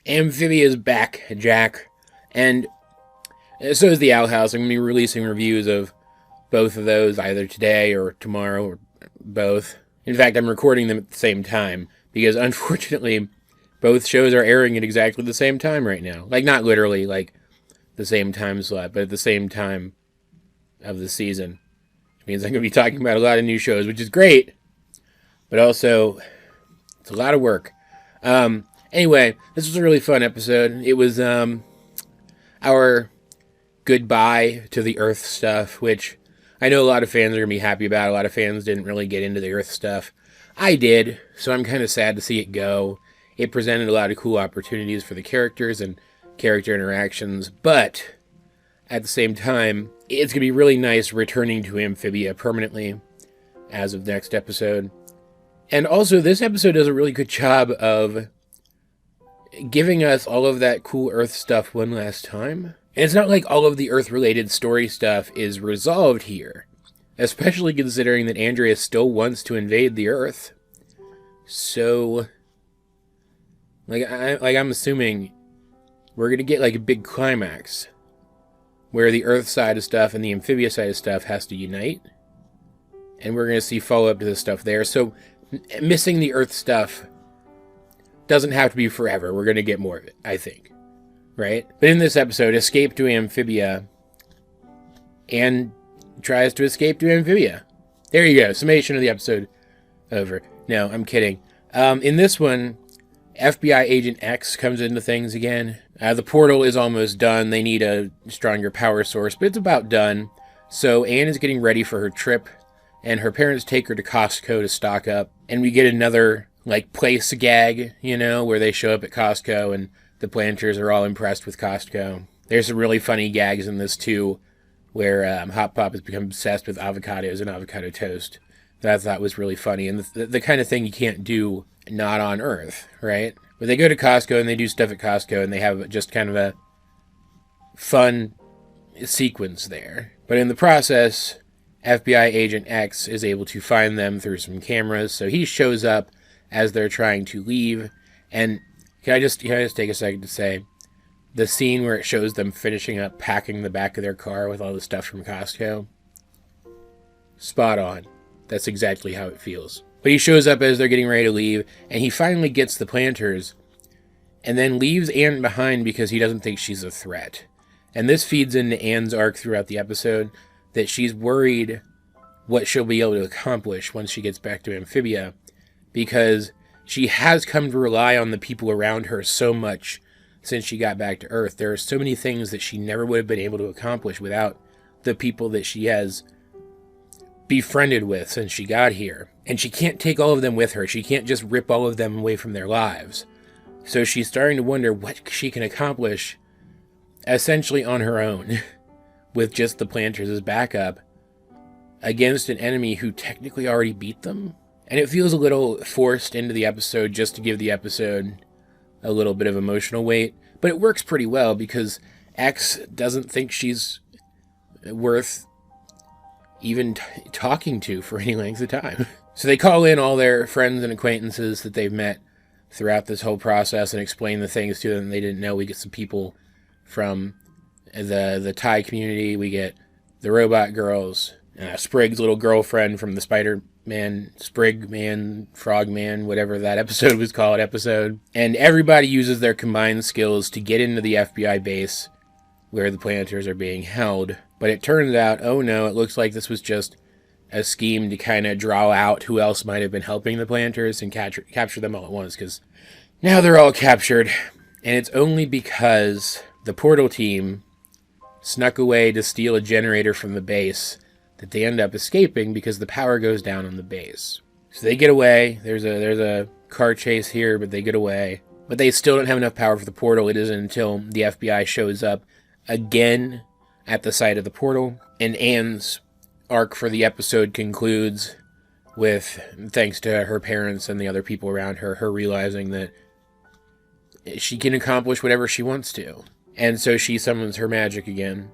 Amphibia's back, Jack. And so is the Owl House. I'm going to be releasing reviews of both of those either today or tomorrow or both. In fact, I'm recording them at the same time because unfortunately both shows are airing at exactly the same time right now. Like, not literally, like, the same time slot, but at the same time of the season. Which means I'm going to be talking about a lot of new shows, which is great, but also it's a lot of work. Anyway, this was a really fun episode. It was our goodbye to the Earth stuff, which I know a lot of fans are going to be happy about. A lot of fans didn't really get into the Earth stuff. I did, so I'm kind of sad to see it go. It presented a lot of cool opportunities for the characters and character interactions, but at the same time, it's going to be really nice returning to Amphibia permanently as of next episode. And also, this episode does a really good job of giving us all of that cool Earth stuff one last time. And it's not like all of the Earth-related story stuff is resolved here, especially considering that Andrea still wants to invade the Earth. So, I'm assuming we're going to get like a big climax where the Earth side of stuff and the Amphibia side of stuff has to unite. And we're going to see follow-up to this stuff there. So, missing the Earth stuff doesn't have to be forever. We're going to get more of it, I think. Right? But in this episode, escape to Amphibia and tries to escape to Amphibia. There you go. Summation of the episode over. No, I'm kidding. In this one, FBI Agent X comes into things again. The portal is almost done. They need a stronger power source, but it's about done. So Anne is getting ready for her trip, and her parents take her to Costco to stock up. And we get another, like, place gag, you know, where they show up at Costco and the planters are all impressed with Costco. There's some really funny gags in this, too, where Hot Pop has become obsessed with avocados and avocado toast. That I thought was really funny, and the kind of thing you can't do not on Earth, right? But they go to Costco, and they do stuff at Costco, and they have just kind of a fun sequence there. But in the process, FBI Agent X is able to find them through some cameras, so he shows up as they're trying to leave, and Can I just take a second to say, the scene where it shows them finishing up packing the back of their car with all the stuff from Costco? Spot on. That's exactly how it feels. But he shows up as they're getting ready to leave, and he finally gets the planters, and then leaves Anne behind because he doesn't think she's a threat. And this feeds into Anne's arc throughout the episode, that she's worried what she'll be able to accomplish once she gets back to Amphibia, because she has come to rely on the people around her so much since she got back to Earth. There are so many things that she never would have been able to accomplish without the people that she has befriended with since she got here. And she can't take all of them with her. She can't just rip all of them away from their lives. So she's starting to wonder what she can accomplish essentially on her own with just the planters as backup against an enemy who technically already beat them. And it feels a little forced into the episode just to give the episode a little bit of emotional weight. But it works pretty well because X doesn't think she's worth even talking to for any length of time. So they call in all their friends and acquaintances that they've met throughout this whole process and explain the things to them they didn't know. We get some people from the Thai community. We get the robot girls, Sprig's little girlfriend from the Spider-Man, Sprig-Man, Frog-Man, whatever that episode was called, And everybody uses their combined skills to get into the FBI base where the planters are being held. But it turns out, oh no, it looks like this was just a scheme to kind of draw out who else might have been helping the planters and capture them all at once, because now they're all captured. And it's only because the portal team snuck away to steal a generator from the base that they end up escaping because the power goes down on the base. So they get away. There's a car chase here, but they get away. But they still don't have enough power for the portal. It isn't until the FBI shows up again at the site of the portal. And Anne's arc for the episode concludes with, thanks to her parents and the other people around her, her realizing that she can accomplish whatever she wants to. And so she summons her magic again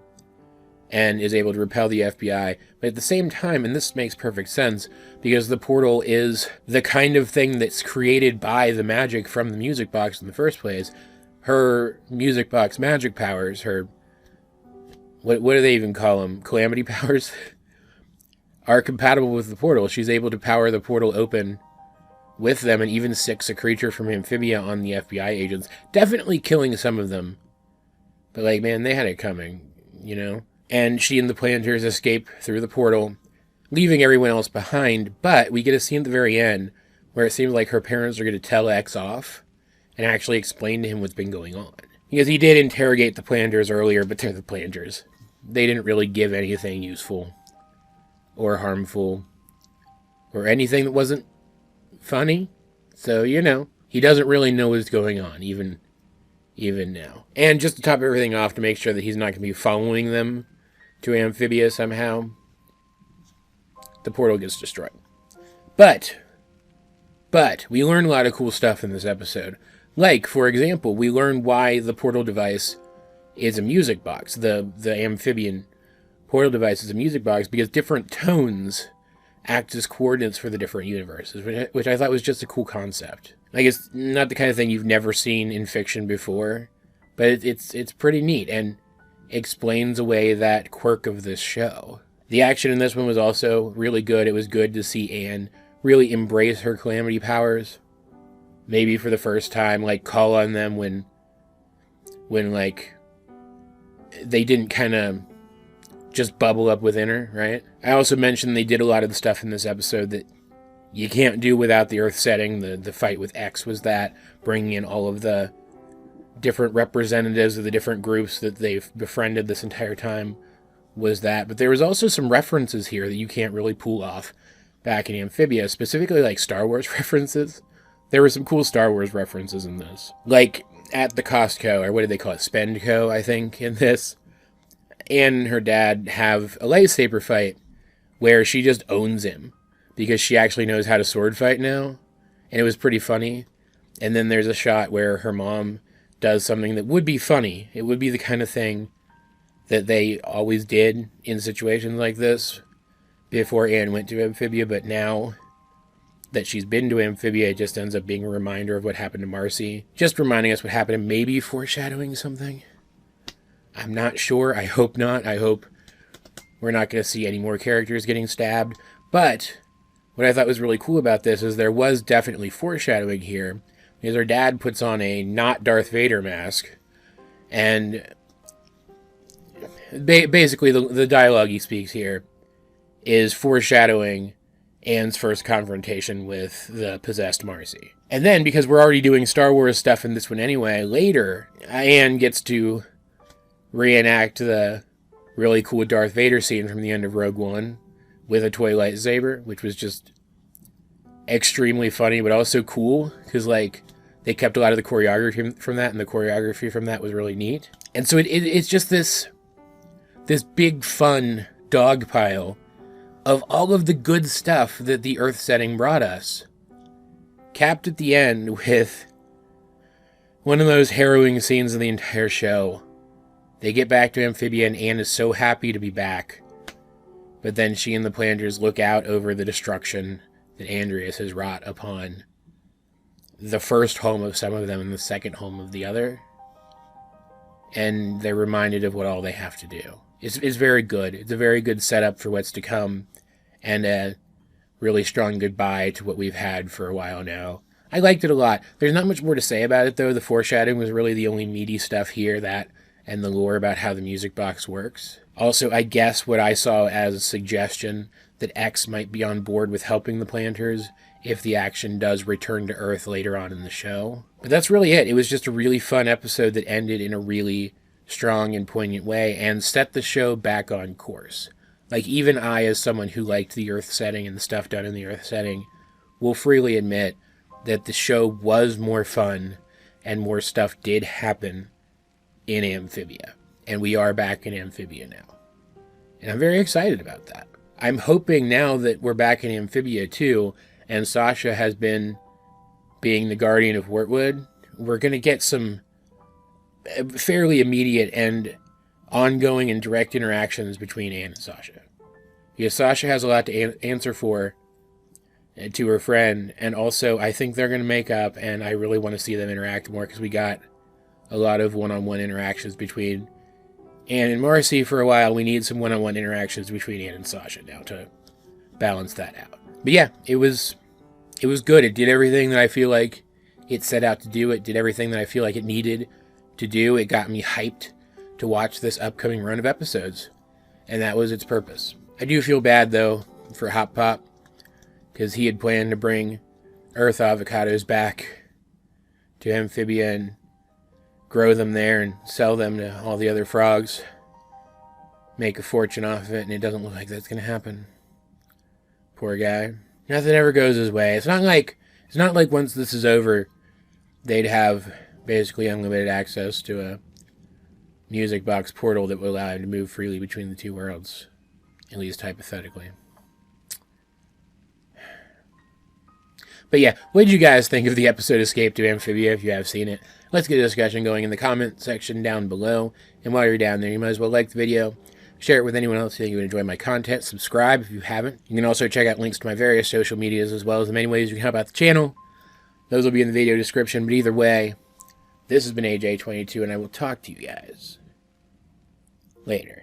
and is able to repel the FBI. But at the same time, and this makes perfect sense, because the portal is the kind of thing that's created by the magic from the music box in the first place, her music box magic powers, her, what do they even call them? Calamity powers? Are compatible with the portal. She's able to power the portal open with them and even six a creature from Amphibia on the FBI agents. Definitely killing some of them. But like, man, they had it coming, you know? And she and the planters escape through the portal, leaving everyone else behind. But we get a scene at the very end where it seems like her parents are going to tell X off and actually explain to him what's been going on. Because he did interrogate the planters earlier, but they're the planters. They didn't really give anything useful or harmful or anything that wasn't funny. So, you know, he doesn't really know what's going on, even now. And just to top everything off, to make sure that he's not going to be following them to Amphibia somehow, the portal gets destroyed. But we learn a lot of cool stuff in this episode. Like, for example, we learn why the portal device is a music box. The amphibian portal device is a music box because different tones act as coordinates for the different universes, which I thought was just a cool concept. Like, it's not the kind of thing you've never seen in fiction before, but it's pretty neat and explains away that quirk of this show. The action in this one was also really good. It was good to see Anne really embrace her calamity powers. Maybe for the first time, like, call on them when like, they didn't kind of just bubble up within her, right? I also mentioned they did a lot of the stuff in this episode that you can't do without the Earth setting. The fight with X was that, bringing in all of the different representatives of the different groups that they've befriended this entire time was that. But there was also some references here that you can't really pull off back in Amphibia, specifically like Star Wars references. There were some cool Star Wars references in this. Like at the Costco, or what did they call it? Spendco, I think, in this. Anne and her dad have a lightsaber fight where she just owns him because she actually knows how to sword fight now. And it was pretty funny. And then there's a shot where her mom does something that would be funny. It would be the kind of thing that they always did in situations like this before Anne went to Amphibia, but now that she's been to Amphibia, it just ends up being a reminder of what happened to Marcy. Just reminding us what happened and maybe foreshadowing something. I'm not sure. I hope not. I hope we're not going to see any more characters getting stabbed. But what I thought was really cool about this is there was definitely foreshadowing here, because her dad puts on a not Darth Vader mask, and basically the dialogue he speaks here is foreshadowing Anne's first confrontation with the possessed Marcy. And then, because we're already doing Star Wars stuff in this one anyway, later, Anne gets to reenact the really cool Darth Vader scene from the end of Rogue One with a toy lightsaber, which was just extremely funny, but also cool, because, like, they kept a lot of the choreography from that, and the choreography from that was really neat. And so it's just this big, fun dog pile of all of the good stuff that the Earth setting brought us, capped at the end with one of those harrowing scenes of the entire show. They get back to Amphibia, and Anne is so happy to be back, but then she and the planters look out over the destruction that Andreas has wrought upon the first home of some of them and the second home of the other, and they're reminded of what all they have to do. It's very good. It's a very good setup for what's to come, and a really strong goodbye to what we've had for a while now. I liked it a lot. There's not much more to say about it, though. The foreshadowing was really the only meaty stuff here, that and the lore about how the music box works. Also, I guess what I saw as a suggestion that X might be on board with helping the planters if the action does return to Earth later on in the show. But that's really it. It was just a really fun episode that ended in a really strong and poignant way and set the show back on course. Like, even I, as someone who liked the Earth setting and the stuff done in the Earth setting, will freely admit that the show was more fun and more stuff did happen in Amphibia. And we are back in Amphibia now. And I'm very excited about that. I'm hoping now that we're back in Amphibia too, and Sasha has been being the guardian of Wyrtwood, we're going to get some fairly immediate and ongoing and direct interactions between Anne and Sasha. Because Sasha has a lot to answer for to her friend, and also I think they're going to make up, and I really want to see them interact more, because we got a lot of one-on-one interactions between Anne and Marcy for a while. We need some one-on-one interactions between Anne and Sasha now to balance that out. But yeah, it was good. It did everything that I feel like it set out to do. It did everything that I feel like it needed to do. It got me hyped to watch this upcoming run of episodes. And that was its purpose. I do feel bad, though, for Hop Pop, because he had planned to bring Earth avocados back to Amphibia and grow them there and sell them to all the other frogs. Make a fortune off of it, and it doesn't look like that's going to happen. Poor guy. Nothing ever goes his way. It's not like once this is over, they'd have basically unlimited access to a music box portal that would allow him to move freely between the two worlds. At least hypothetically. But yeah, what did you guys think of the episode Escape to Amphibia if you have seen it? Let's get a discussion going in the comment section down below. And while you're down there, you might as well like the video, share it with anyone else who think you would enjoy my content, subscribe if you haven't. You can also check out links to my various social medias as well as the many ways you can help out the channel. Those will be in the video description, but either way, this has been AJ22 and I will talk to you guys later.